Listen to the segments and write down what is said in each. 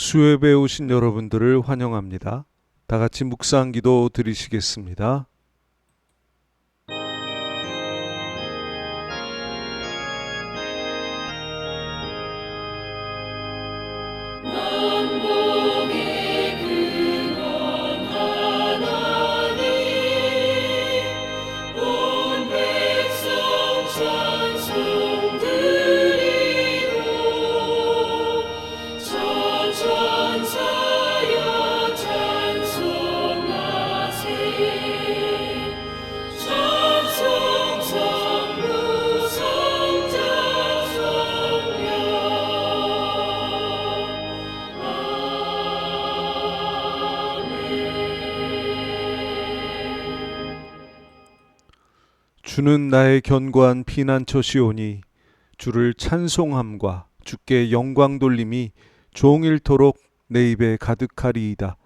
수협에 오신 여러분들을 환영합니다. 다 같이 묵상 기도 드리시겠습니다. 주는 나의 견고한 피난처시오니 주를 찬송함과 주께 영광 돌림이 종일토록 내 입에 가득하리이다.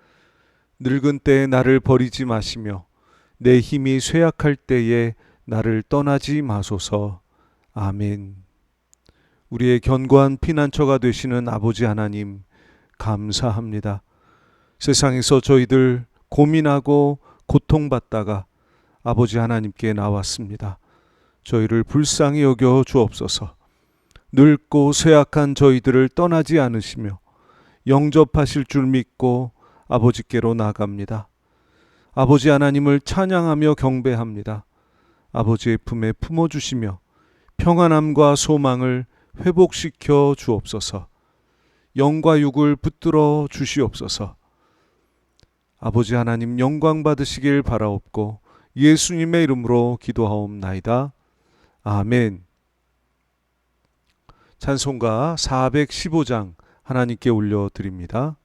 늙은 때에 나를 버리지 마시며 내 힘이 쇠약할 때에 나를 떠나지 마소서. 아멘. 우리의 견고한 피난처가 되시는 아버지 하나님 감사합니다. 세상에서 저희들 고민하고 고통받다가 아버지 하나님께 나왔습니다. 저희를 불쌍히 여겨 주옵소서. 늙고 쇠약한 저희들을 떠나지 않으시며 영접하실 줄 믿고 아버지께로 나갑니다. 아버지 하나님을 찬양하며 경배합니다. 아버지의 품에 품어주시며 평안함과 소망을 회복시켜 주옵소서. 영과 육을 붙들어 주시옵소서. 아버지 하나님 영광 받으시길 바라옵고 예수님의 이름으로 기도하옵나이다. 아멘. 찬송가 415장 하나님께 올려드립니다.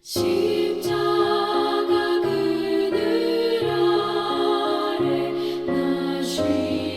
십자가 그늘 아래 나 쉬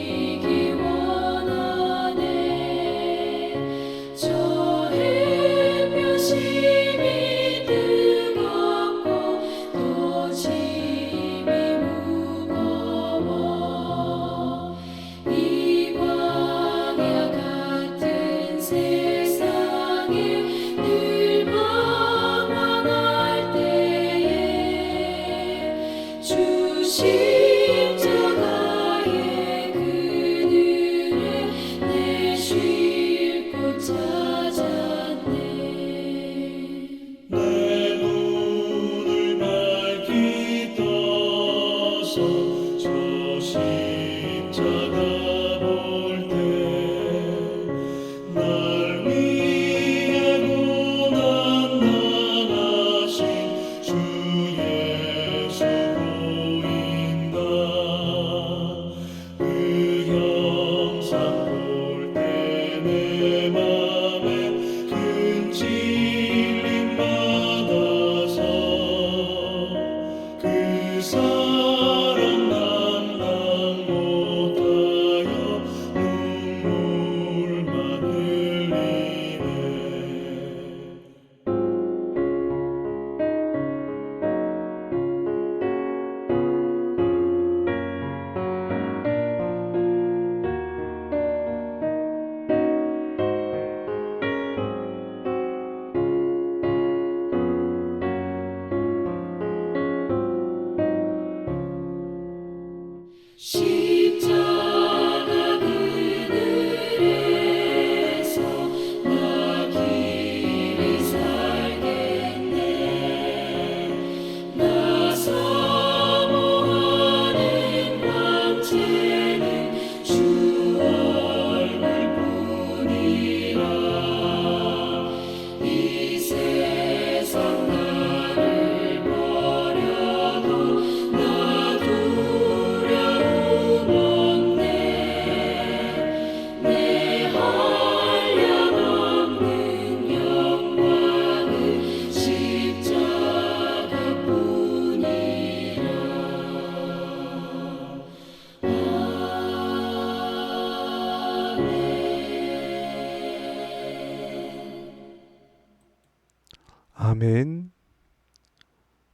아멘.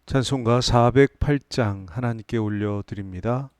찬송가 408장 하나님께 올려드립니다.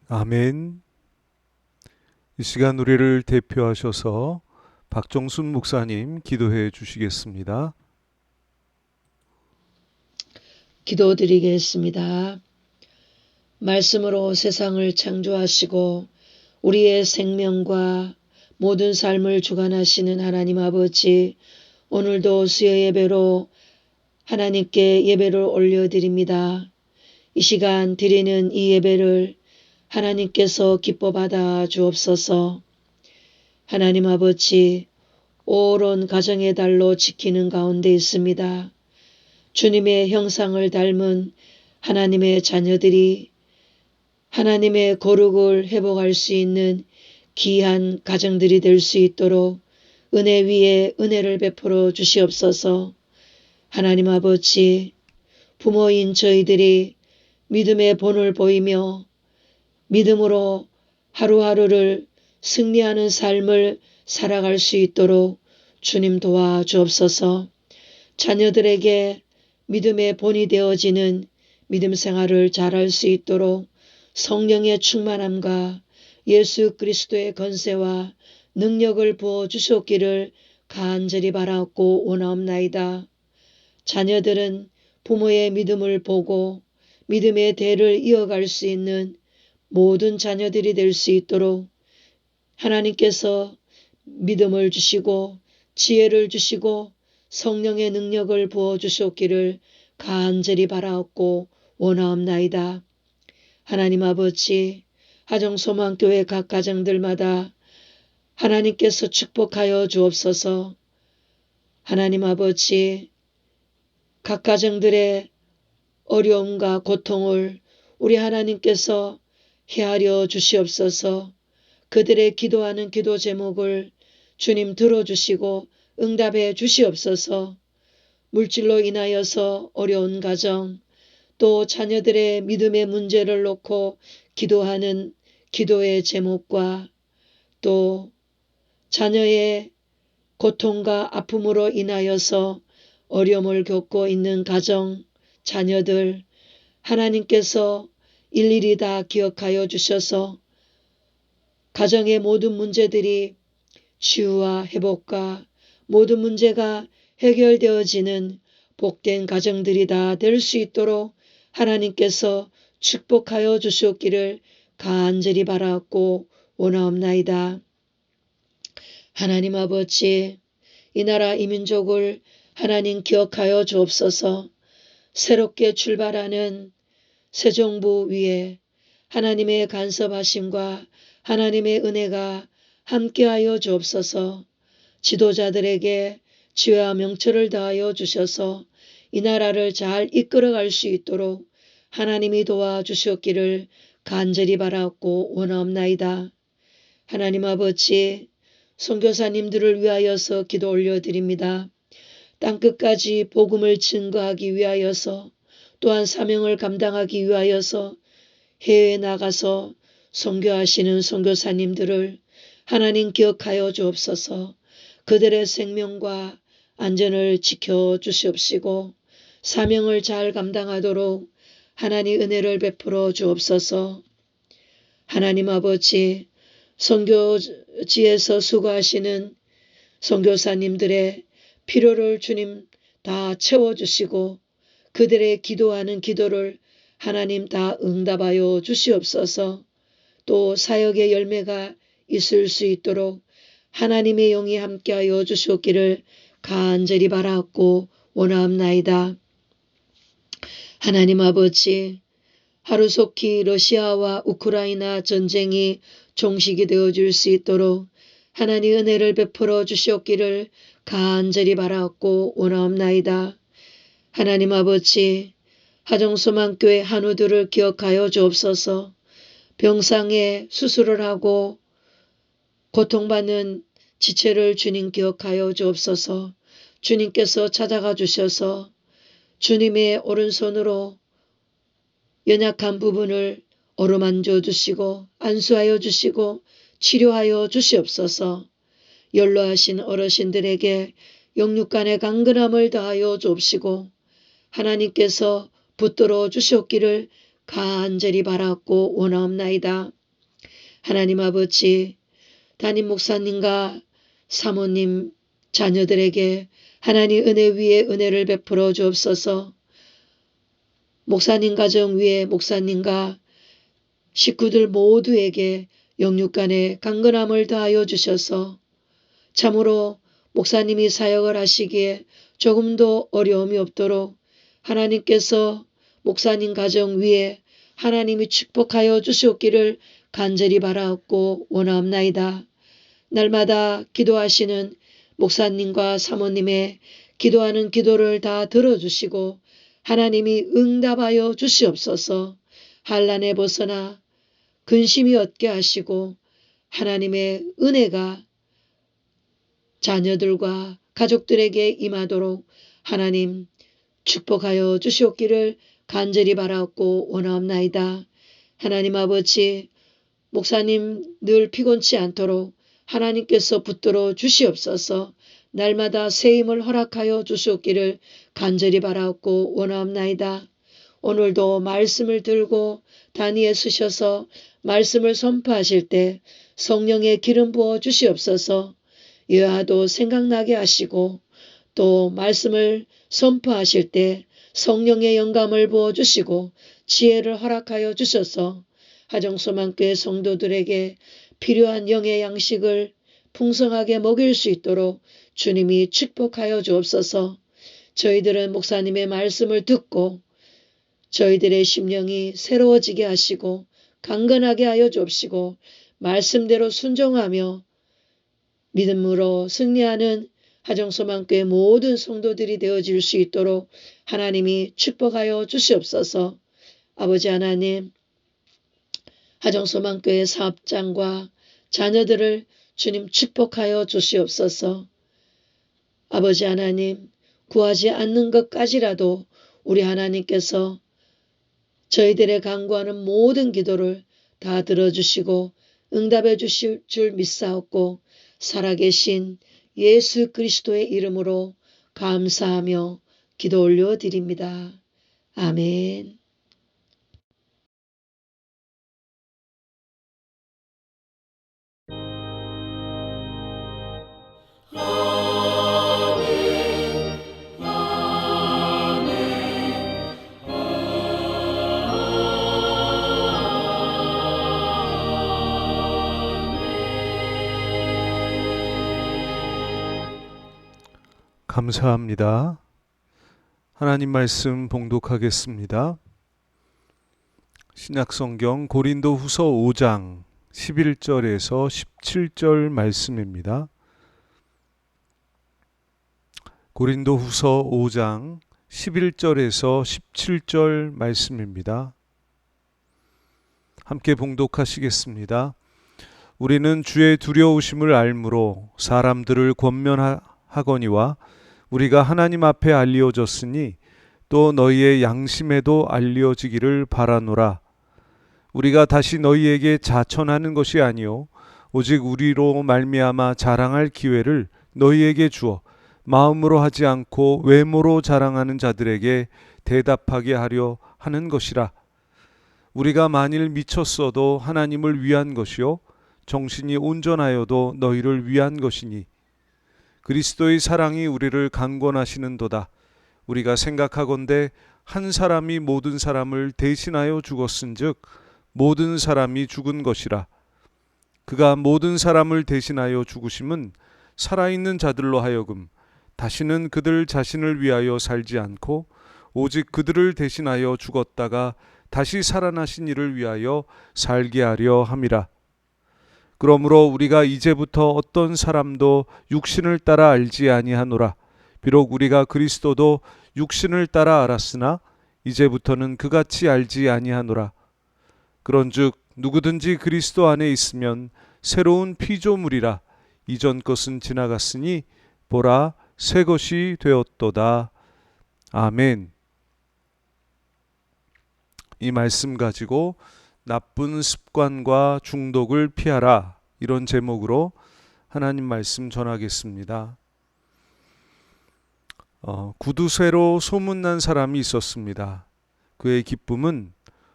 아멘. 이 시간 우리를 대표하셔서 박정순 목사님 기도해 주시겠습니다. 기도드리겠습니다. 말씀으로 세상을 창조하시고 우리의 생명과 모든 삶을 주관하시는 하나님 아버지, 오늘도 수요 예배로 하나님께 예배를 올려드립니다. 이 시간 드리는 이 예배를 하나님께서 기뻐 받아 주옵소서. 하나님 아버지, 옳은 가정의 달로 지키는 가운데 있습니다. 주님의 형상을 닮은 하나님의 자녀들이 하나님의 거룩을 회복할 수 있는 귀한 가정들이 될 수 있도록 은혜 위에 은혜를 베풀어 주시옵소서. 하나님 아버지, 부모인 저희들이 믿음의 본을 보이며 믿음으로 하루하루를 승리하는 삶을 살아갈 수 있도록 주님 도와주옵소서. 자녀들에게 믿음의 본이 되어지는 믿음 생활을 잘할 수 있도록 성령의 충만함과 예수 그리스도의 권세와 능력을 부어 주셨기를 간절히 바라고 원하옵나이다. 자녀들은 부모의 믿음을 보고 믿음의 대를 이어갈 수 있는 모든 자녀들이 될 수 있도록 하나님께서 믿음을 주시고 지혜를 주시고 성령의 능력을 부어주셨기를 간절히 바라옵고 원하옵나이다. 하나님 아버지, 하정소망교회 각 가정들마다 하나님께서 축복하여 주옵소서. 하나님 아버지, 각 가정들의 어려움과 고통을 우리 하나님께서 헤아려 주시옵소서. 그들의 기도하는 기도 제목을 주님 들어주시고 응답해 주시옵소서. 물질로 인하여서 어려운 가정, 또 자녀들의 믿음의 문제를 놓고 기도하는 기도의 제목과 또 자녀의 고통과 아픔으로 인하여서 어려움을 겪고 있는 가정, 자녀들 하나님께서 일일이 다 기억하여 주셔서 가정의 모든 문제들이 치유와 회복과 모든 문제가 해결되어지는 복된 가정들이 다 될 수 있도록 하나님께서 축복하여 주셨기를 간절히 바라옵고 원하옵나이다. 하나님 아버지, 이 나라 이 민족을 하나님 기억하여 주옵소서. 새롭게 출발하는 새 정부 위에 하나님의 간섭하심과 하나님의 은혜가 함께하여 주옵소서. 지도자들에게 지혜와 명철을 다하여 주셔서 이 나라를 잘 이끌어갈 수 있도록 하나님이 도와주셨기를 간절히 바라옵고 원하옵나이다. 하나님 아버지, 선교사님들을 위하여서 기도 올려드립니다. 땅끝까지 복음을 증거하기 위하여서 또한 사명을 감당하기 위하여서 해외에 나가서 선교하시는 선교사님들을 하나님 기억하여 주옵소서. 그들의 생명과 안전을 지켜주시옵시고 사명을 잘 감당하도록 하나님 은혜를 베풀어 주옵소서. 하나님 아버지, 선교지에서 수고하시는 선교사님들의 필요를 주님 다 채워주시고 그들의 기도하는 기도를 하나님 다 응답하여 주시옵소서. 또 사역의 열매가 있을 수 있도록 하나님의 영이 함께하여 주셨기를 간절히 바라옵고 원하옵나이다. 하나님 아버지, 하루속히 러시아와 우크라이나 전쟁이 종식이 되어질 수 있도록 하나님 은혜를 베풀어 주셨기를 간절히 바라옵고 원하옵나이다. 하나님 아버지, 하정소망교회 한우들을 기억하여 주옵소서. 병상에 수술을 하고 고통받는 지체를 주님 기억하여 주옵소서. 주님께서 찾아가 주셔서 주님의 오른손으로 연약한 부분을 어루만져 주시고 안수하여 주시고 치료하여 주시옵소서. 연로하신 어르신들에게 영육간의 강건함을 다하여 주옵시고 하나님께서 붙들어 주셨기를 간절히 바라옵고 원하옵나이다. 하나님 아버지, 담임 목사님과 사모님 자녀들에게 하나님 은혜 위에 은혜를 베풀어 주옵소서. 목사님 가정 위에 목사님과 식구들 모두에게 영육간의 강건함을 다하여 주셔서 참으로 목사님이 사역을 하시기에 조금도 어려움이 없도록 하나님께서 목사님 가정 위에 하나님이 축복하여 주셨기를 간절히 바라옵고 원하옵나이다. 날마다 기도하시는 목사님과 사모님의 기도하는 기도를 다 들어주시고 하나님이 응답하여 주시옵소서. 환난에 벗어나 근심이 얻게 하시고 하나님의 은혜가 자녀들과 가족들에게 임하도록 하나님 축복하여 주시옵기를 간절히 바라옵고 원하옵나이다. 하나님 아버지, 목사님 늘 피곤치 않도록 하나님께서 붙들어 주시옵소서. 날마다 새 힘을 허락하여 주시옵기를 간절히 바라옵고 원하옵나이다. 오늘도 말씀을 들고 단위에 서셔서 말씀을 선포하실 때 성령의 기름 부어 주시옵소서. 여호와도 생각나게 하시고 또 말씀을 선포하실 때 성령의 영감을 부어 주시고 지혜를 허락하여 주셔서 하정소망교회 성도들에게 필요한 영의 양식을 풍성하게 먹일 수 있도록 주님이 축복하여 주옵소서. 저희들은 목사님의 말씀을 듣고 저희들의 심령이 새로워지게 하시고 강건하게 하여 주옵시고 말씀대로 순종하며 믿음으로 승리하는 하정소망교회 모든 성도들이 되어질 수 있도록 하나님이 축복하여 주시옵소서. 아버지 하나님, 하정소망교회 사업장과 자녀들을 주님 축복하여 주시옵소서. 아버지 하나님, 구하지 않는 것까지라도 우리 하나님께서 저희들의 간구하는 모든 기도를 다 들어주시고 응답해 주실 줄 믿사옵고 살아계신 예수 그리스도의 이름으로 감사하며 기도 올려드립니다. 아멘. 감사합니다. 하나님 말씀 봉독하겠습니다. 신약성경 고린도후서 5장 11절에서 17절 말씀입니다. 고린도후서 5장 11절에서 17절 말씀입니다. 함께 봉독하시겠습니다. 우리는 주의 두려우심을 알므로 사람들을 권면하거니와 우리가 하나님 앞에 알려졌으니 또 너희의 양심에도 알려지기를 바라노라. 우리가 다시 너희에게 자천하는 것이 아니요 오직 우리로 말미암아 자랑할 기회를 너희에게 주어 마음으로 하지 않고 외모로 자랑하는 자들에게 대답하게 하려 하는 것이라. 우리가 만일 미쳤어도 하나님을 위한 것이요 정신이 온전하여도 너희를 위한 것이니 그리스도의 사랑이 우리를 강권하시는도다. 우리가 생각하건대 한 사람이 모든 사람을 대신하여 죽었은즉 모든 사람이 죽은 것이라. 그가 모든 사람을 대신하여 죽으심은 살아있는 자들로 하여금 다시는 그들 자신을 위하여 살지 않고 오직 그들을 대신하여 죽었다가 다시 살아나신 이를 위하여 살게 하려 함이라. 그러므로 우리가 이제부터 어떤 사람도 육신을 따라 알지 아니하노라. 비록 우리가 그리스도도 육신을 따라 알았으나 이제부터는 그같이 알지 아니하노라. 그런즉 누구든지 그리스도 안에 있으면 새로운 피조물이라. 이전 것은 지나갔으니 보라 새 것이 되었도다. 아멘. 이 말씀 가지고 나쁜 습관과 중독을 피하라, 이런 제목으로 하나님 말씀 전하겠습니다. 구두쇠로 소문난 사람이 있었습니다. 그의 기쁨은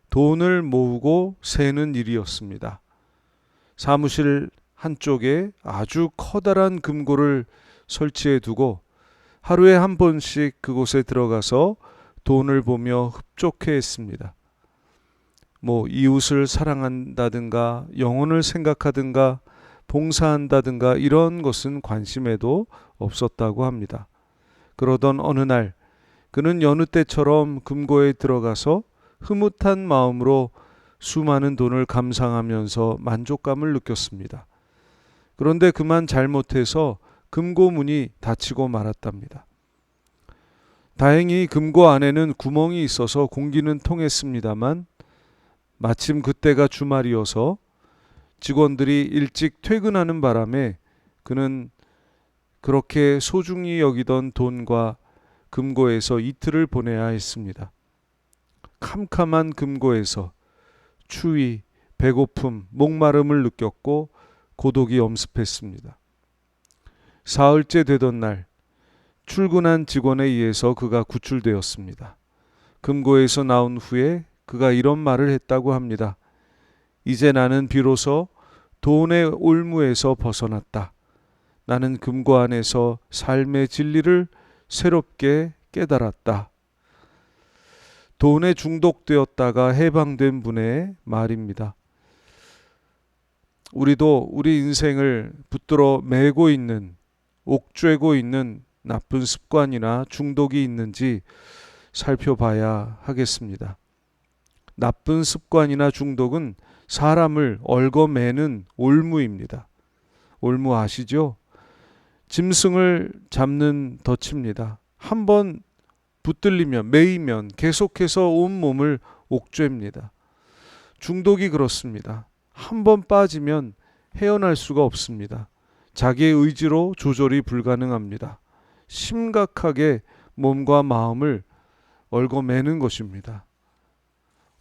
돈을 모으고 세는 일이었습니다. 사무실 한쪽에 아주 커다란 금고를 설치해 두고 하루에 한 번씩 그곳에 들어가서 돈을 보며 흡족해 했습니다. 이웃을 사랑한다든가 영혼을 생각하든가 봉사한다든가 이런 것은 관심에도 없었다고 합니다. 그러던 어느 날 그는 여느 때처럼 금고에 들어가서 흐뭇한 마음으로 수많은 돈을 감상하면서 만족감을 느꼈습니다. 그런데 그만 잘못해서 금고 문이 닫히고 말았답니다. 다행히 금고 안에는 구멍이 있어서 공기는 통했습니다만 마침 그때가 주말이어서 직원들이 일찍 퇴근하는 바람에 그는 그렇게 소중히 여기던 돈과 금고에서 이틀을 보내야 했습니다. 캄캄한 금고에서 추위, 배고픔, 목마름을 느꼈고 고독이 엄습했습니다. 사흘째 되던 날 출근한 직원에 의해서 그가 구출되었습니다. 금고에서 나온 후에 그가 이런 말을 했다고 합니다. 이제 나는 비로소 돈의 올무에서 벗어났다. 나는 금고 안에서 삶의 진리를 새롭게 깨달았다. 돈에 중독되었다가 해방된 분의 말입니다. 우리도 우리 인생을 붙들어 매고 있는, 옥죄고 있는 나쁜 습관이나 중독이 있는지 살펴봐야 하겠습니다. 나쁜 습관이나 중독은 사람을 얽어매는 올무입니다. 올무 아시죠? 짐승을 잡는 덫입니다. 한번 붙들리면, 매이면 계속해서 온 몸을 옥죄입니다. 중독이 그렇습니다. 한번 빠지면 헤어날 수가 없습니다. 자기의 의지로 조절이 불가능합니다. 심각하게 몸과 마음을 얽어매는 것입니다.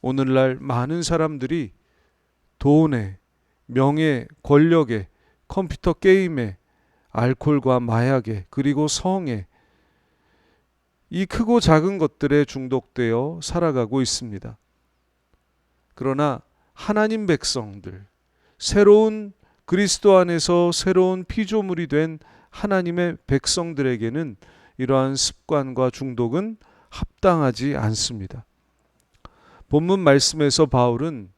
오늘날 많은 사람들이 돈에, 명예, 권력에, 컴퓨터 게임에, 알코올과 마약에, 그리고 성에, 이 크고 작은 것들에 중독되어 살아가고 있습니다. 그러나 하나님 백성들, 새로운 그리스도 안에서 새로운 피조물이 된 하나님의 백성들에게는 이러한 습관과 중독은 합당하지 않습니다. 본문 말씀에서 바울은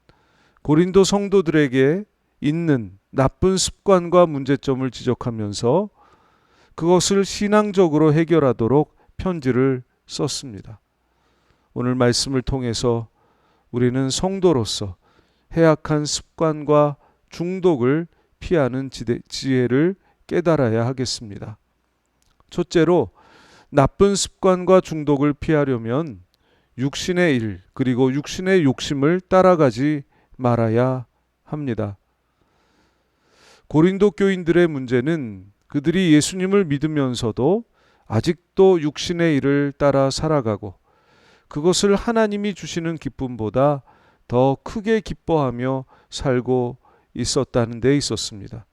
고린도 성도들에게 있는 나쁜 습관과 문제점을 지적하면서 그것을 신앙적으로 해결하도록 편지를 썼습니다. 오늘 말씀을 통해서 우리는 성도로서 해악한 습관과 중독을 피하는 지혜를 깨달아야 하겠습니다. 첫째로, 나쁜 습관과 중독을 피하려면 육신의 일, 그리고 육신의 욕심을 따라가지 말아야 합니다. 고린도 교인들의 문제는 그들이 예수님을 믿으면서도 아직도 육신의 일을 따라 살아가고 그것을 하나님이 주시는 기쁨보다 더 크게 기뻐하며 살고 있었다는 데 있었습니다.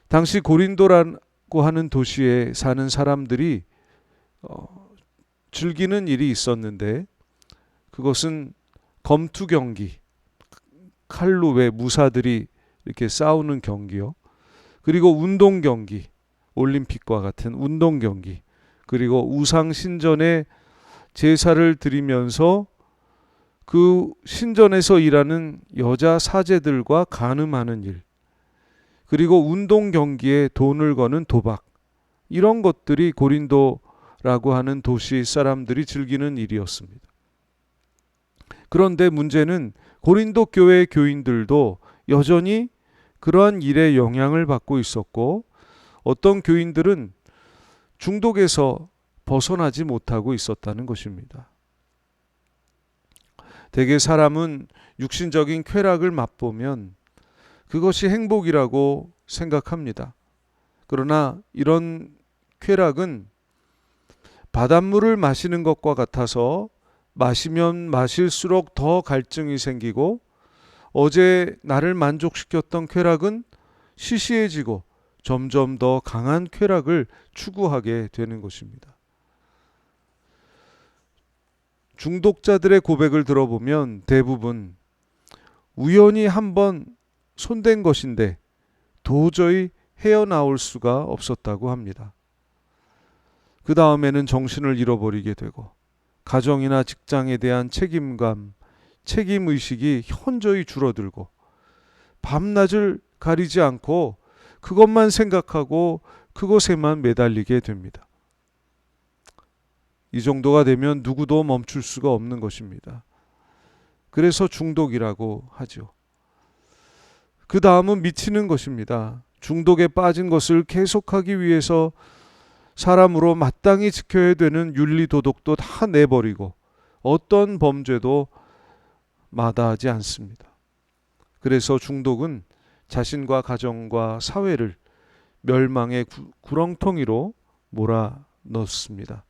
당시 고린도라고 하는 도시에 사는 사람들이 즐기는 일이 있었는데, 그것은 검투 경기, 칼로 왜 무사들이 이렇게 싸우는 경기요. 그리고 운동 경기, 올림픽과 같은 운동 경기, 그리고 우상 신전에 제사를 드리면서 그 신전에서 일하는 여자 사제들과 간음하는 일, 그리고 운동 경기에 돈을 거는 도박, 이런 것들이 고린도라고 하는 도시 사람들이 즐기는 일이었습니다. 그런데 문제는 고린도 교회 교인들도 여전히 그러한 일에 영향을 받고 있었고, 어떤 교인들은 중독에서 벗어나지 못하고 있었다는 것입니다. 대개 사람은 육신적인 쾌락을 맛보면 그것이 행복이라고 생각합니다. 그러나 이런 쾌락은 바닷물을 마시는 것과 같아서 마시면 마실수록 더 갈증이 생기고, 어제 나를 만족시켰던 쾌락은 시시해지고 점점 더 강한 쾌락을 추구하게 되는 것입니다. 중독자들의 고백을 들어보면 대부분 우연히 한번 손댄 것인데 도저히 헤어나올 수가 없었다고 합니다. 그 다음에는 정신을 잃어버리게 되고 가정이나 직장에 대한 책임감, 책임의식이 현저히 줄어들고 밤낮을 가리지 않고 그것만 생각하고 그것에만 매달리게 됩니다. 이 정도가 되면 누구도 멈출 수가 없는 것입니다. 그래서 중독이라고 하죠. 그 다음은 미치는 것입니다. 중독에 빠진 것을 계속하기 위해서 사람으로 마땅히 지켜야 되는 윤리 도덕도 다 내버리고 어떤 범죄도 마다하지 않습니다. 그래서 중독은 자신과 가정과 사회를 멸망의 구렁텅이로 몰아넣습니다.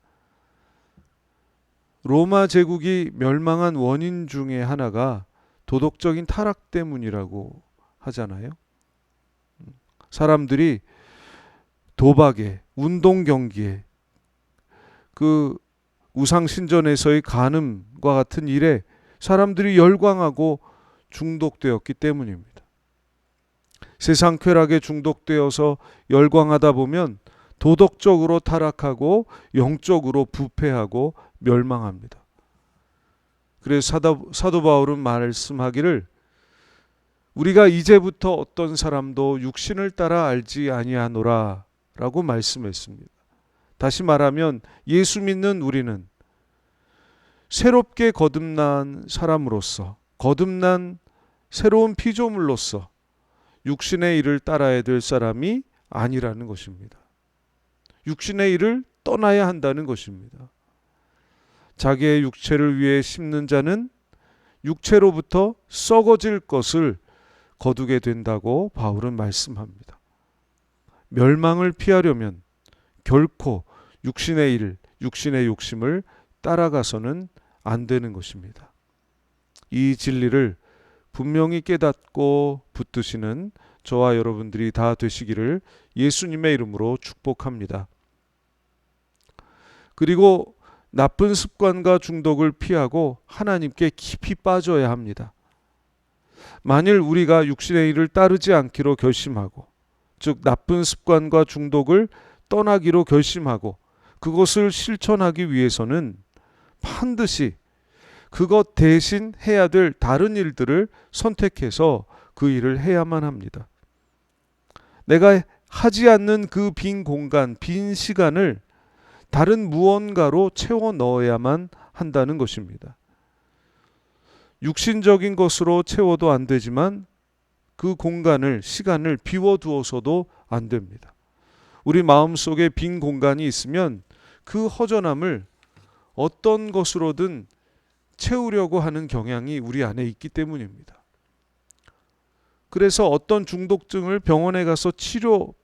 로마 제국이 멸망한 원인 중에 하나가 도덕적인 타락 때문이라고 하잖아요. 사람들이 도박에, 운동 경기에, 그 우상신전에서의 간음과 같은 일에 사람들이 열광하고 중독되었기 때문입니다. 세상 쾌락에 중독되어서 열광하다 보면 도덕적으로 타락하고 영적으로 부패하고 멸망합니다. 그래서 사도 바울은 말씀하기를 우리가 이제부터 어떤 사람도 육신을 따라 알지 아니하노라 라고 말씀했습니다. 다시 말하면 예수 믿는 우리는 새롭게 거듭난 사람으로서, 거듭난 새로운 피조물로서 육신의 일을 따라야 될 사람이 아니라는 것입니다. 육신의 일을 떠나야 한다는 것입니다. 자기의 육체를 위해 심는 자는 육체로부터 썩어질 것을 거두게 된다고 바울은 말씀합니다. 멸망을 피하려면 결코 육신의 일, 육신의 욕심을 따라가서는 안 되는 것입니다. 이 진리를 분명히 깨닫고 붙드시는 저와 여러분들이 다 되시기를 예수님의 이름으로 축복합니다. 그리고 나쁜 습관과 중독을 피하고 하나님께 깊이 빠져야 합니다. 만일 우리가 육신의 일을 따르지 않기로 결심하고, 즉 나쁜 습관과 중독을 떠나기로 결심하고 그것을 실천하기 위해서는 반드시 그것 대신 해야 될 다른 일들을 선택해서 그 일을 해야만 합니다. 내가 하지 않는 그 빈 공간, 빈 시간을 다른 무언가로 채워 넣어야만 한다는 것입니다. 육신적인 것으로 채워도 안 되지만 그 공간을, 시간을 비워두어서도 안 됩니다. 우리 마음속에 빈 공간이 있으면 그 허전함을 어떤 것으로든 채우려고 하는 경향이 우리 안에 있기 때문입니다. 그래서 어떤 중독증을 병원에 가서 치료했어도,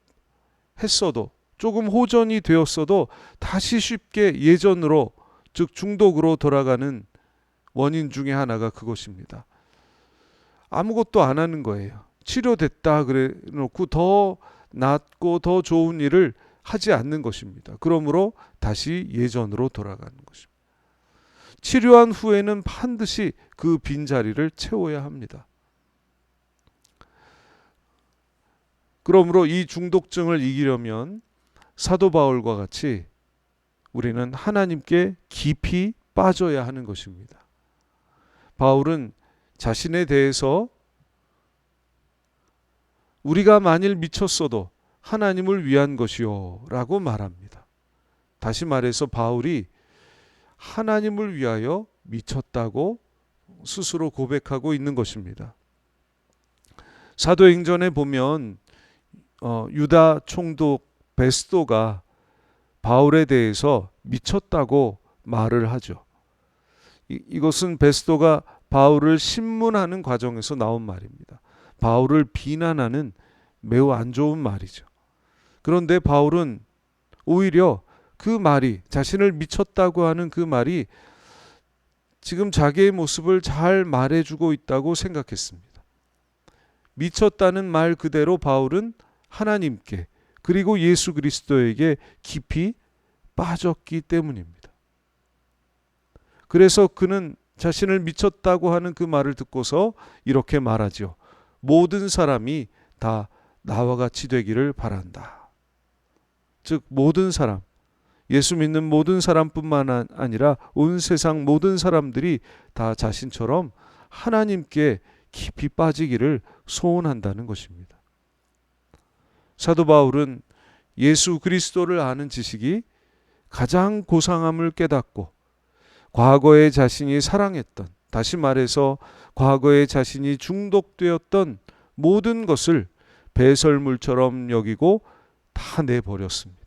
조금 호전이 되었어도 다시 쉽게 예전으로, 즉 중독으로 돌아가는 원인 중에 하나가 그것입니다. 아무것도 안 하는 거예요. 치료됐다 그래 놓고 더 낫고 더 좋은 일을 하지 않는 것입니다. 그러므로 다시 예전으로 돌아가는 것입니다. 치료한 후에는 반드시 그 빈자리를 채워야 합니다. 그러므로 이 중독증을 이기려면 사도 바울과 같이 우리는 하나님께 깊이 빠져야 하는 것입니다. 바울은 자신에 대해서 우리가 만일 미쳤어도 하나님을 위한 것이요 라고 말합니다. 다시 말해서 바울이 하나님을 위하여 미쳤다고 스스로 고백하고 있는 것입니다. 사도행전에 보면 유다 총독 베스도가 바울에 대해서 미쳤다고 말을 하죠. 이것은 베스도가 바울을 신문하는 과정에서 나온 말입니다. 바울을 비난하는 매우 안 좋은 말이죠. 그런데 바울은 오히려 그 말이, 자신을 미쳤다고 하는 그 말이 지금 자기의 모습을 잘 말해주고 있다고 생각했습니다. 미쳤다는 말 그대로 바울은 하나님께, 그리고 예수 그리스도에게 깊이 빠졌기 때문입니다. 그래서 그는 자신을 미쳤다고 하는 그 말을 듣고서 이렇게 말하죠. 모든 사람이 다 나와 같이 되기를 바란다. 즉 모든 사람, 예수 믿는 모든 사람뿐만 아니라 온 세상 모든 사람들이 다 자신처럼 하나님께 깊이 빠지기를 소원한다는 것입니다. 사도 바울은 예수 그리스도를 아는 지식이 가장 고상함을 깨닫고 과거에 자신이 사랑했던, 다시 말해서 과거에 자신이 중독되었던 모든 것을 배설물처럼 여기고 다 내버렸습니다.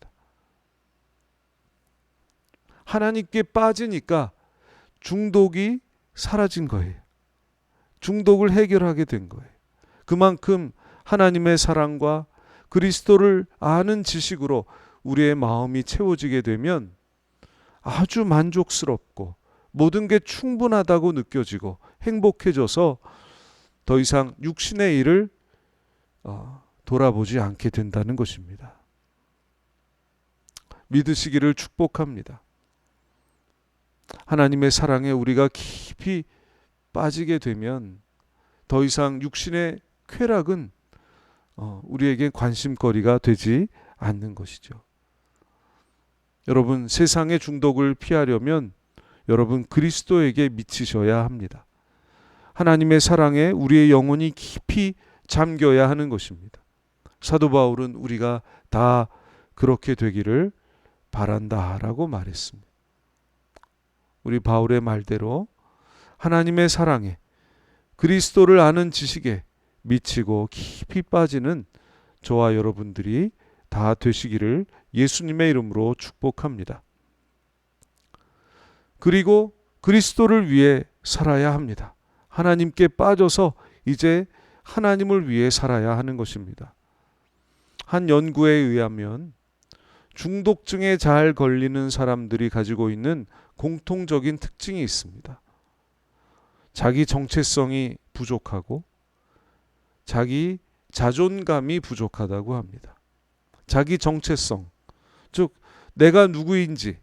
하나님께 빠지니까 중독이 사라진 거예요. 중독을 해결하게 된 거예요. 그만큼 하나님의 사랑과 그리스도를 아는 지식으로 우리의 마음이 채워지게 되면 아주 만족스럽고 모든 게 충분하다고 느껴지고 행복해져서 더 이상 육신의 일을 돌아보지 않게 된다는 것입니다. 믿으시기를 축복합니다. 하나님의 사랑에 우리가 깊이 빠지게 되면 더 이상 육신의 쾌락은 우리에게 관심거리가 되지 않는 것이죠. 여러분, 세상의 중독을 피하려면 여러분 그리스도에게 미치셔야 합니다. 하나님의 사랑에 우리의 영혼이 깊이 잠겨야 하는 것입니다. 사도 바울은 우리가 다 그렇게 되기를 바란다라고 말했습니다. 우리 바울의 말대로 하나님의 사랑에, 그리스도를 아는 지식에 미치고 깊이 빠지는 저와 여러분들이 다 되시기를 예수님의 이름으로 축복합니다. 그리고 그리스도를 위해 살아야 합니다. 하나님께 빠져서 이제 하나님을 위해 살아야 하는 것입니다. 한 연구에 의하면 중독증에 잘 걸리는 사람들이 가지고 있는 공통적인 특징이 있습니다. 자기 정체성이 부족하고 자기 자존감이 부족하다고 합니다. 자기 정체성, 즉 내가 누구인지,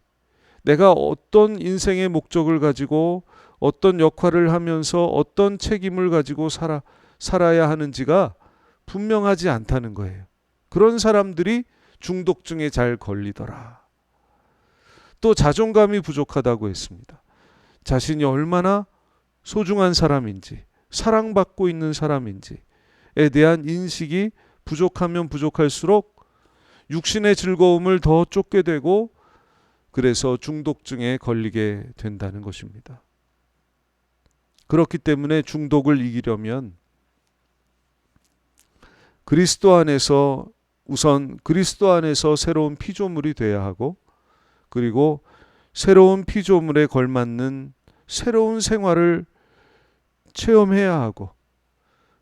내가 어떤 인생의 목적을 가지고 어떤 역할을 하면서 어떤 책임을 가지고 살아야 하는지가 분명하지 않다는 거예요. 그런 사람들이 중독증에 잘 걸리더라. 또 자존감이 부족하다고 했습니다. 자신이 얼마나 소중한 사람인지, 사랑받고 있는 사람인지에 대한 인식이 부족하면 부족할수록 육신의 즐거움을 더 쫓게 되고 그래서 중독증에 걸리게 된다는 것입니다. 그렇기 때문에 중독을 이기려면 우선 그리스도 안에서 새로운 피조물이 돼야 하고, 그리고 새로운 피조물에 걸맞는 새로운 생활을 체험해야 하고,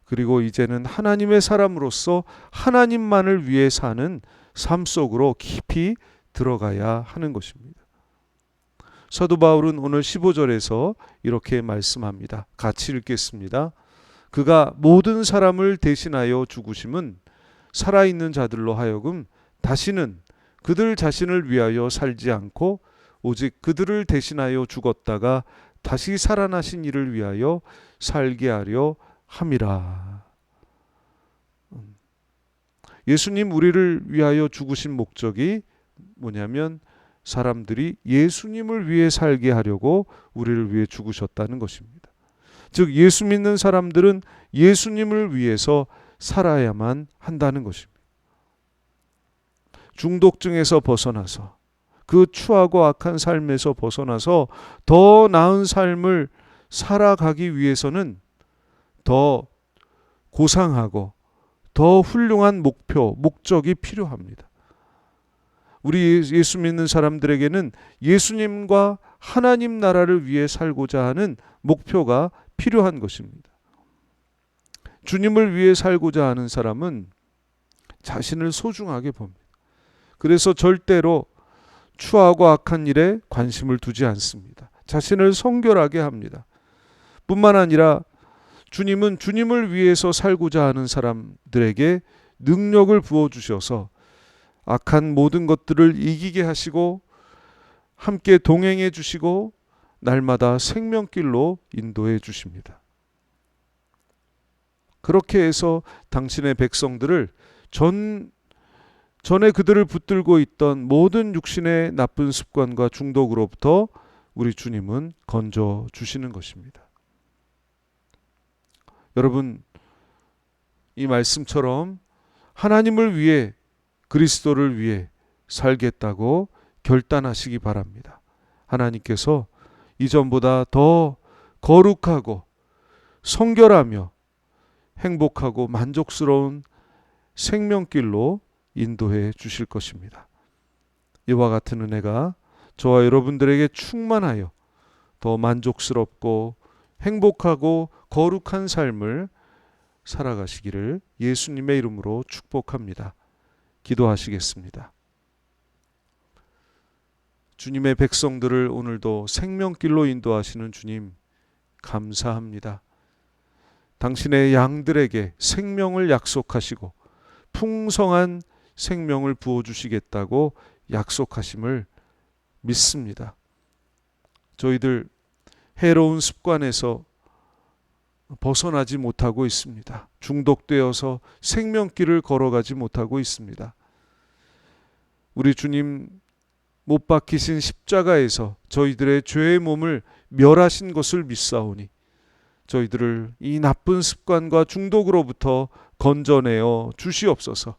그리고 이제는 하나님의 사람으로서 하나님만을 위해 사는 삶 속으로 깊이 들어가야 하는 것입니다. 사도 바울은 오늘 15절에서 이렇게 말씀합니다. 같이 읽겠습니다. 그가 모든 사람을 대신하여 죽으심은 살아있는 자들로 하여금 다시는 그들 자신을 위하여 살지 않고 오직 그들을 대신하여 죽었다가 다시 살아나신 이를 위하여 살게 하려 함이라. 예수님 우리를 위하여 죽으신 목적이 뭐냐면 사람들이 예수님을 위해 살게 하려고 우리를 위해 죽으셨다는 것입니다. 즉 예수 믿는 사람들은 예수님을 위해서 살아야만 한다는 것입니다. 중독증에서 벗어나서 그 추하고 악한 삶에서 벗어나서 더 나은 삶을 살아가기 위해서는 더 고상하고 더 훌륭한 목적이 필요합니다. 우리 예수 믿는 사람들에게는 예수님과 하나님 나라를 위해 살고자 하는 목표가 필요한 것입니다. 주님을 위해 살고자 하는 사람은 자신을 소중하게 봅니다. 그래서 절대로 추하고 악한 일에 관심을 두지 않습니다. 자신을 성결하게 합니다. 뿐만 아니라 주님은 주님을 위해서 살고자 하는 사람들에게 능력을 부어주셔서 악한 모든 것들을 이기게 하시고 함께 동행해 주시고 날마다 생명길로 인도해 주십니다. 그렇게 해서 당신의 백성들을 전에 그들을 붙들고 있던 모든 육신의 나쁜 습관과 중독으로부터 우리 주님은 건져 주시는 것입니다. 여러분, 이 말씀처럼 하나님을 위해 그리스도를 위해 살겠다고 결단하시기 바랍니다. 하나님께서 이전보다 더 거룩하고 성결하며 행복하고 만족스러운 생명길로 인도해 주실 것입니다. 이와 같은 은혜가 저와 여러분들에게 충만하여 더 만족스럽고 행복하고 거룩한 삶을 살아가시기를 예수님의 이름으로 축복합니다. 기도하시겠습니다. 주님의 백성들을 오늘도 생명길로 인도하시는 주님, 감사합니다. 당신의 양들에게 생명을 약속하시고 풍성한 생명을 부어주시겠다고 약속하심을 믿습니다. 저희들 해로운 습관에서 벗어나지 못하고 있습니다. 중독되어서 생명길을 걸어가지 못하고 있습니다. 우리 주님 못 박히신 십자가에서 저희들의 죄의 몸을 멸하신 것을 믿사오니 저희들을 이 나쁜 습관과 중독으로부터 건져내어 주시옵소서.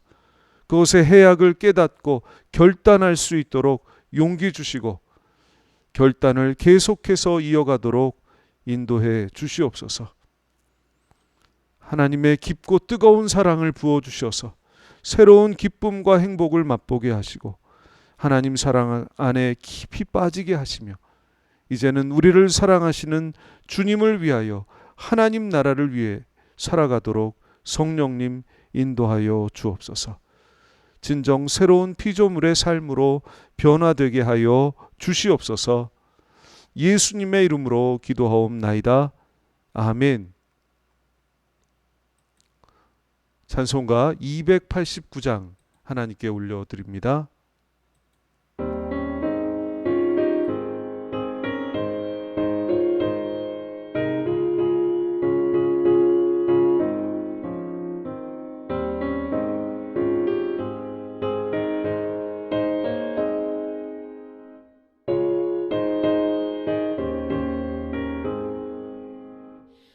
그것의 해악을 깨닫고 결단할 수 있도록 용기 주시고 결단을 계속해서 이어가도록 인도해 주시옵소서. 하나님의 깊고 뜨거운 사랑을 부어주셔서 새로운 기쁨과 행복을 맛보게 하시고 하나님 사랑 안에 깊이 빠지게 하시며 이제는 우리를 사랑하시는 주님을 위하여 하나님 나라를 위해 살아가도록 성령님 인도하여 주옵소서. 진정 새로운 피조물의 삶으로 변화되게 하여 주시옵소서. 예수님의 이름으로 기도하옵나이다. 아멘. 찬송가 289장 하나님께 올려드립니다.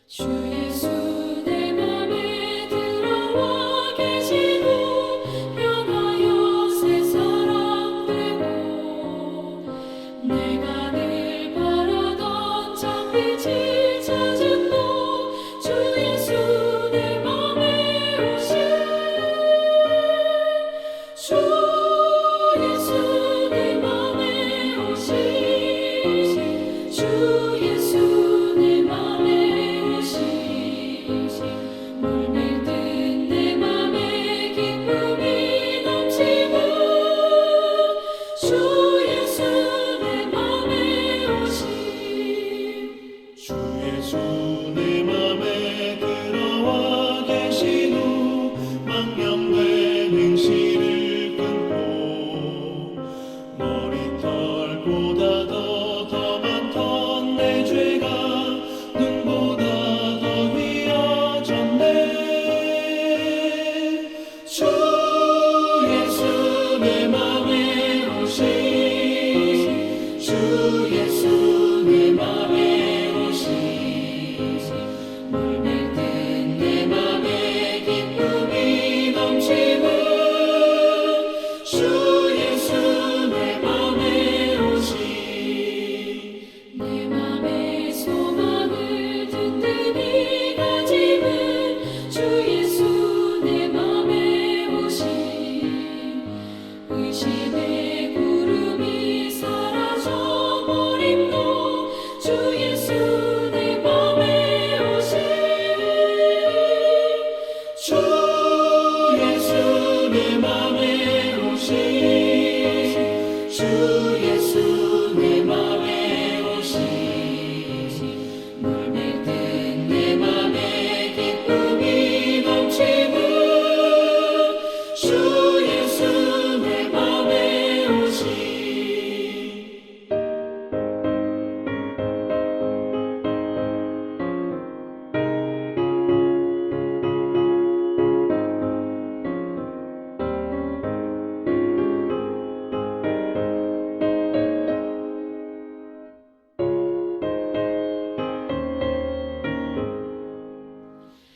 주 예수 내 맘에 들어와 계시고 변하여 새 사람 되고 내가 늘 바라던 참빛을 찾은 너 주 예수 내 맘에 오신 주 예수 내 맘에 오신 주 예수 내 맘에 물밀듯 내 맘에 기쁨이 넘치고 주 예수 내 맘에 오신 주 예수 내 맘에 들어와 계신 후 망령된 행실을 끊고 머리털보다 더 많던 내 죄가 눈보다 더 휘어졌네. 주 예수 내 맘에 오신 주 예수 내 맘에 오신 물밀듯 내 맘에 기쁨이 넘치고 주 예수 내 맘에 오신 내 맘의 소망을 든든히 가짐은 주 예수 내 맘에 오신 의심의 구름이 사라져 버림도 주 예수 내 맘에 오신 주 예수 내 맘에 오신 주 예수 내 맘에 오신 물밀듯 내 맘에 기쁨이 넘치고 주 예수 내 맘에 오신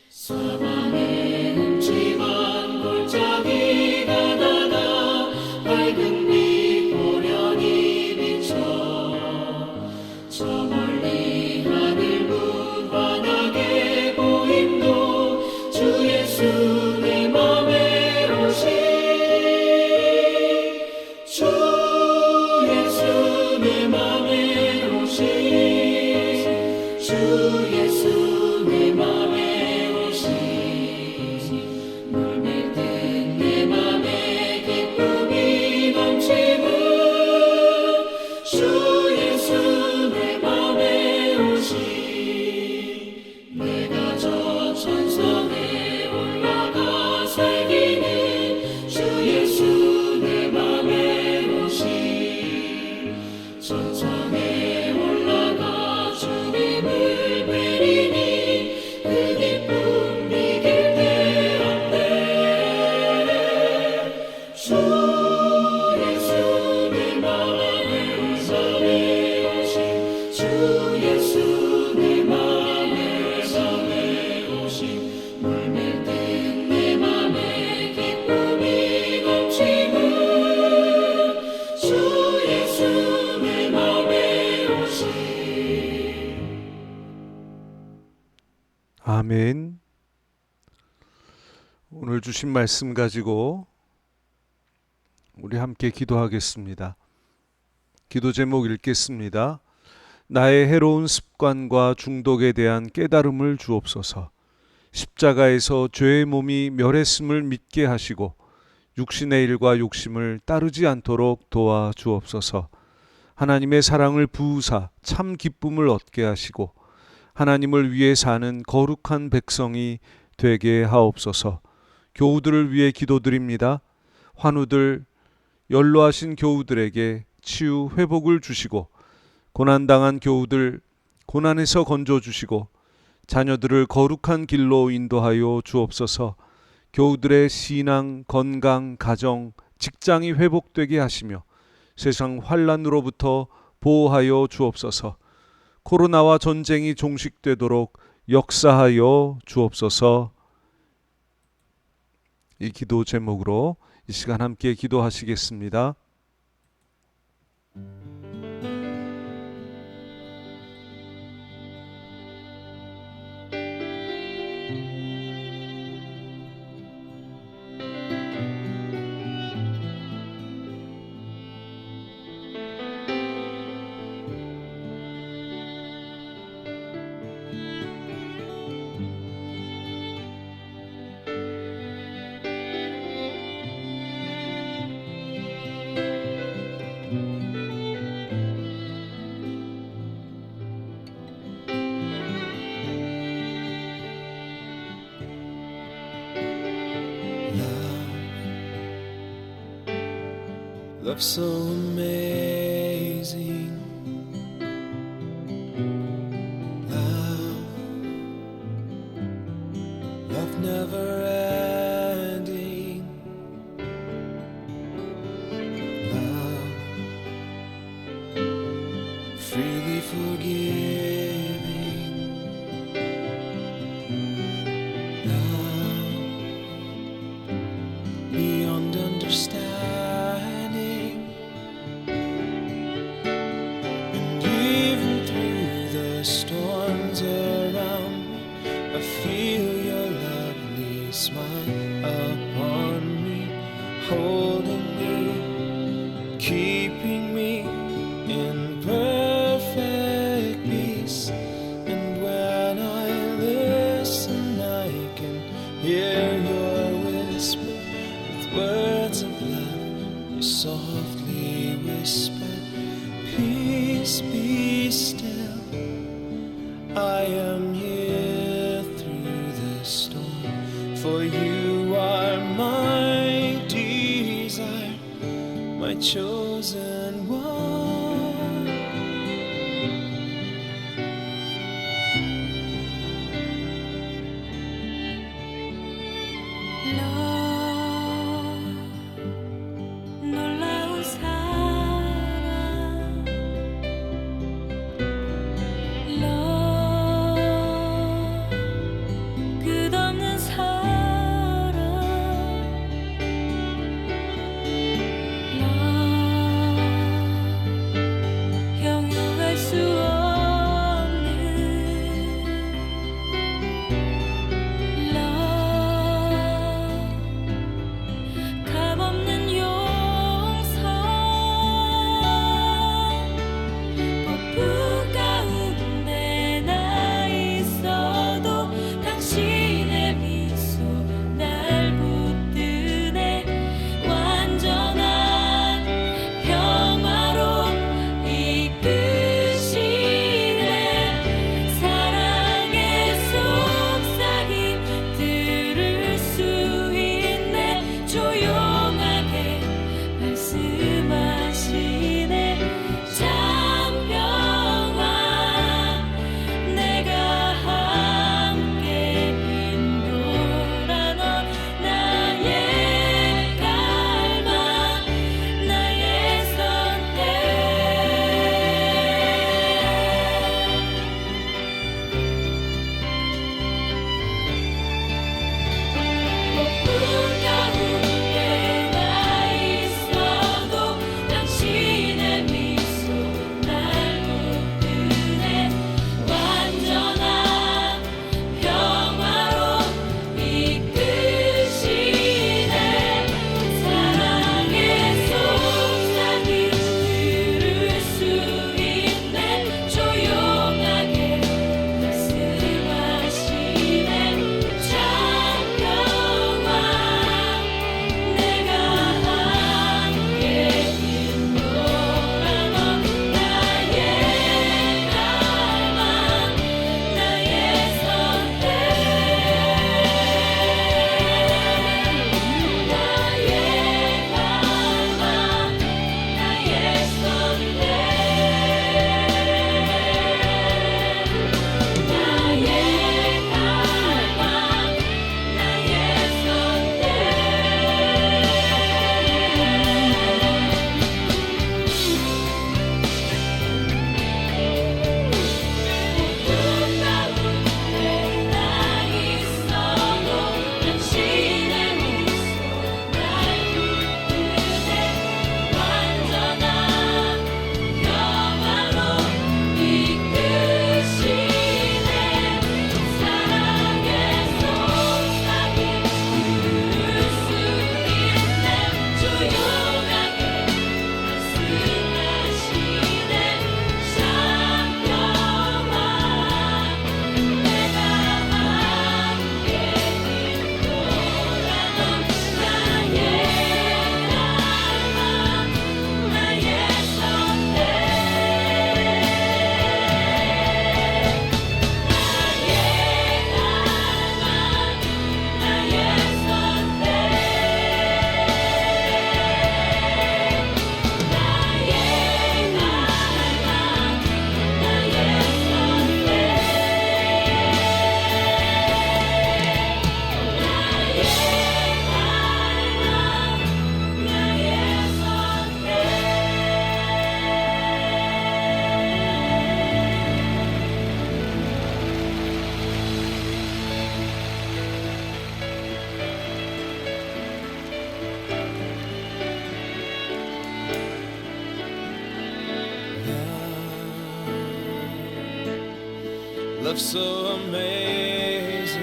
사방에 음침한 골짜기가 나가 밝은 빛 고련히 비쳐 저 멀리 하늘 무관하게 보임도 주 예수 내 맘에 오신 주 예수 내 맘에 오신 주 예수 내 맘에 오신 물밀듯 내 맘에 기쁨이 넘치고 주 예수 내 맘에 오신 내가 저 천상에 올라가 살기는 주 예수 내 맘에 오신 천상에 올라가 주님을 뵈리니 그 기쁨 이길 데 없네. 주 예수 내 맘에 오신 주 예수 내 맘에 오신 주신 말씀 가지고 우리 함께 기도하겠습니다. 기도 제목 읽겠습니다. 나의 해로운 습관과 중독에 대한 깨달음을 주옵소서. 십자가에서 죄의 몸이 멸했음을 믿게 하시고 육신의 일과 욕심을 따르지 않도록 도와 주옵소서. 하나님의 사랑을 부으사 참 기쁨을 얻게 하시고 하나님을 위해 사는 거룩한 백성이 되게 하옵소서. 교우들을 위해 기도드립니다. 환우들, 연로하신 교우들에게 치유 회복을 주시고 고난당한 교우들 고난에서 건져주시고 자녀들을 거룩한 길로 인도하여 주옵소서. 교우들의 신앙, 건강, 가정, 직장이 회복되게 하시며 세상 환난으로부터 보호하여 주옵소서. 코로나와 전쟁이 종식되도록 역사하여 주옵소서. 이 기도 제목으로 이 시간 함께 기도하시겠습니다. Love so amazing. Love never ending. Love freely forgiving. Love beyond understanding. Storms around me, I feel your lovely smile upon me, holding me, keeping me in perfect peace. And when I listen, I can hear your whisper with words of love. You softly whisper, peace, be still. I am here through the storm, for you are my desire, my chosen one. Love, 놀라운 사랑. Love. 끝없는 사랑. Love. love so amazing.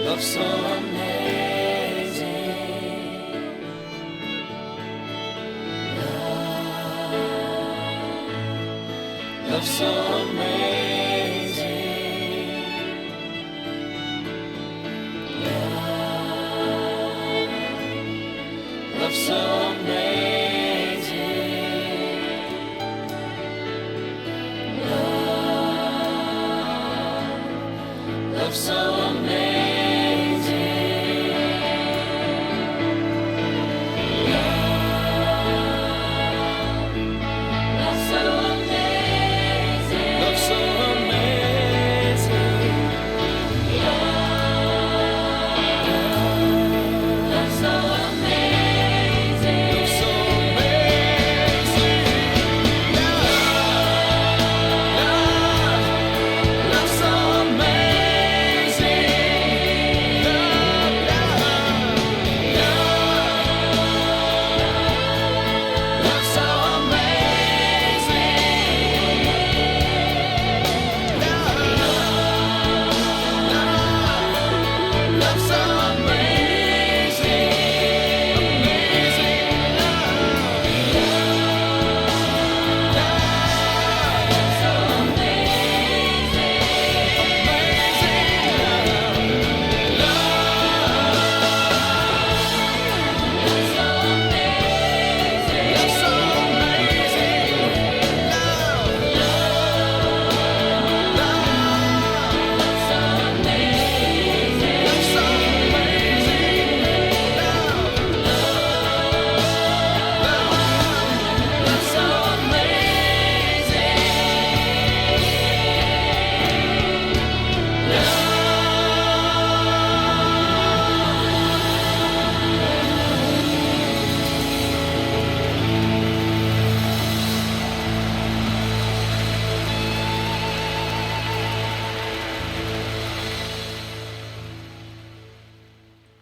Love so amazing. Love so amazing. Love so amazing. Love so amazing. Love so amazing. Love so amazing. Love so amazing. Love so amazing. Love so amazing. Amazing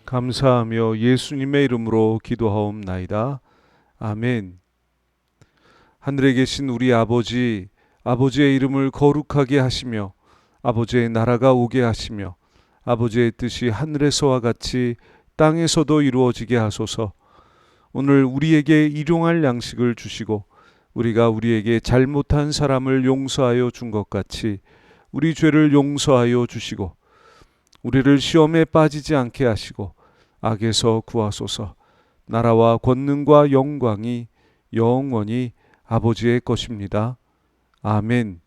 감사하며 예수님의 이름으로 기도하옵나이다. 아멘. 하늘에 계신 우리 아버지, 아버지의 이름을 거룩하게 하시며 아버지의 나라가 오게 하시며 아버지의 뜻이 하늘에서와 같이 땅에서도 이루어지게 하소서. 오늘 우리에게 일용할 양식을 주시고 우리가 우리에게 잘못한 사람을 용서하여 준 것 같이 우리 죄를 용서하여 주시고 우리를 시험에 빠지지 않게 하시고 악에서 구하소서. 나라와 권능과 영광이 영원히 아버지의 것입니다. 아멘.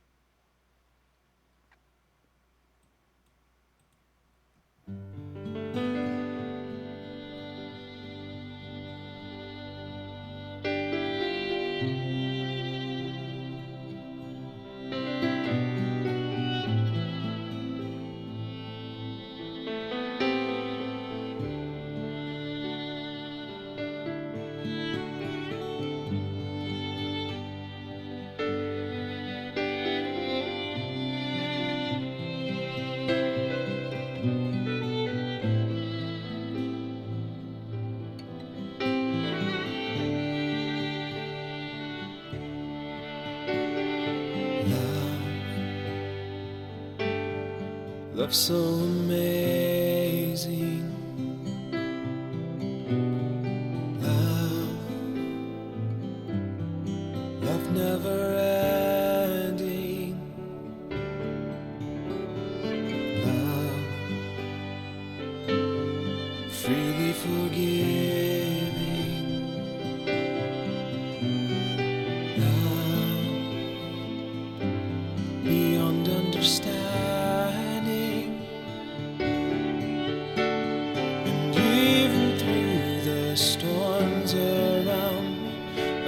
Love so amazing. Love never ending. Love freely forgiving. Love beyond understanding. Storms around me,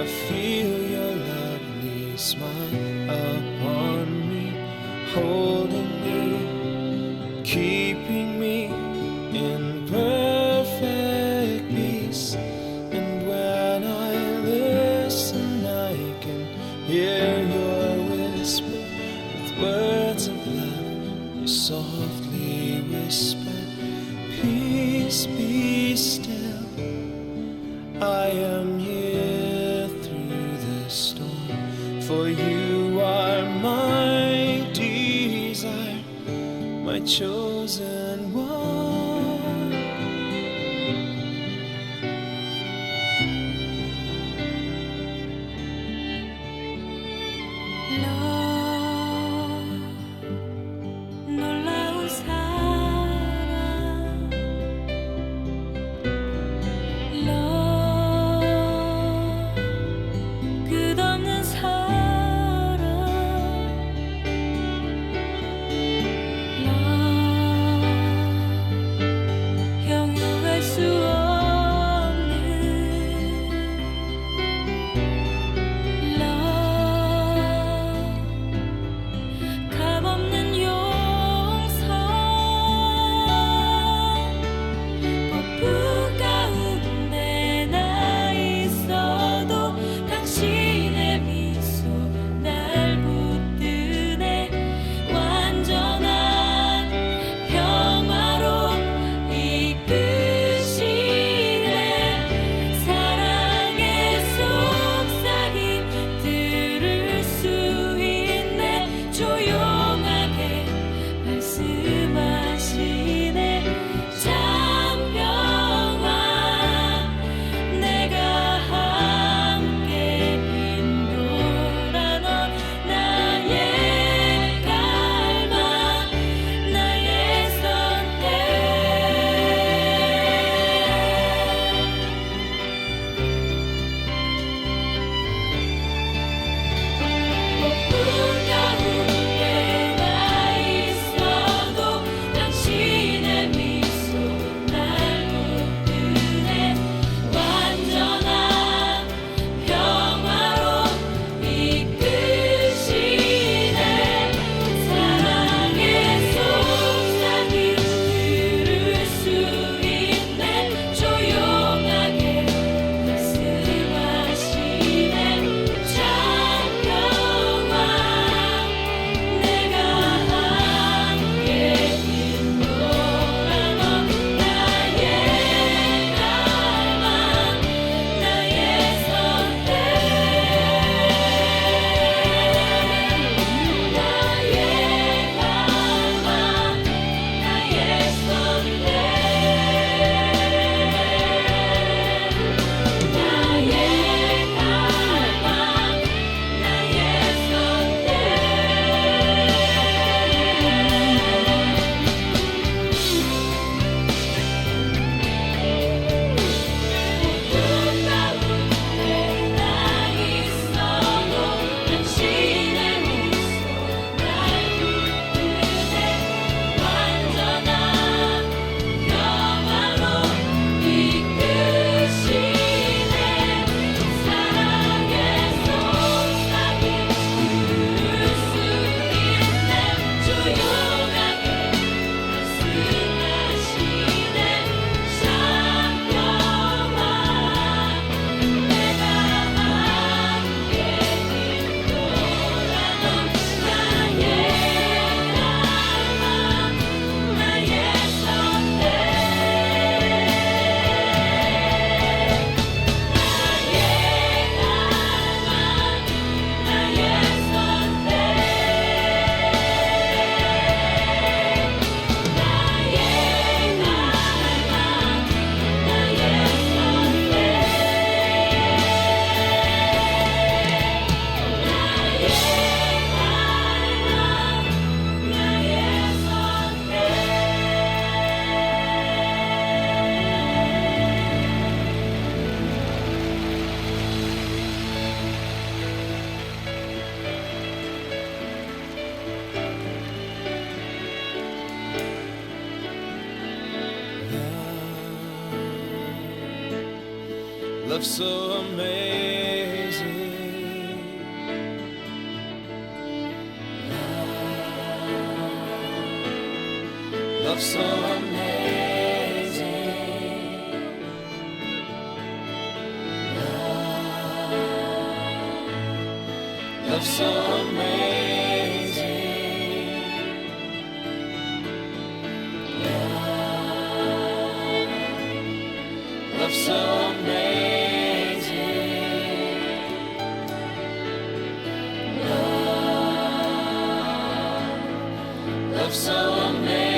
I feel your lovely smile upon me, holding me, keeping me in perfect peace. And when I listen, I can hear your whisper with words of love. You softly whisper, peace be still. I am here my chosen one. 놀라운 사랑 끝없는 사랑 형용할 수 없는 값없는 용서 폭풍 가운데 나 있어도 당신의 미소 날 붙드네 완전한 평화로 이끄시네 사랑의 속삭임 들을 수 있네 조용하게 말씀하시네 잠병아 내가 함께 인도라 넌 나의 갈망 나의 선택 폭풍 가운데 나 있어도 당신의 미소 날 붙드네 완전한 평화로 이끄시네 사랑의 속삭임 들을 수 있네 조용하게 말씀하시네 잠깐만 내가 함께 인도라 넌 나의 갈망 나의 선택 나의 갈망 나의 선택 나의 갈망 폭풍 가운데 나 있어도 당신의 미소 날 붙드네 완전한 평화로 이끄시네 사랑의 속삭임 들을 수 있네 조용하게 말씀하시네 잠깐만 내가 함께 인도라 넌 나의 갈망 나의 선택 나의 갈망 나의 선택 Love so amazing. Love so amazing. Love so amazing. Love so amazing. Love love so amazing.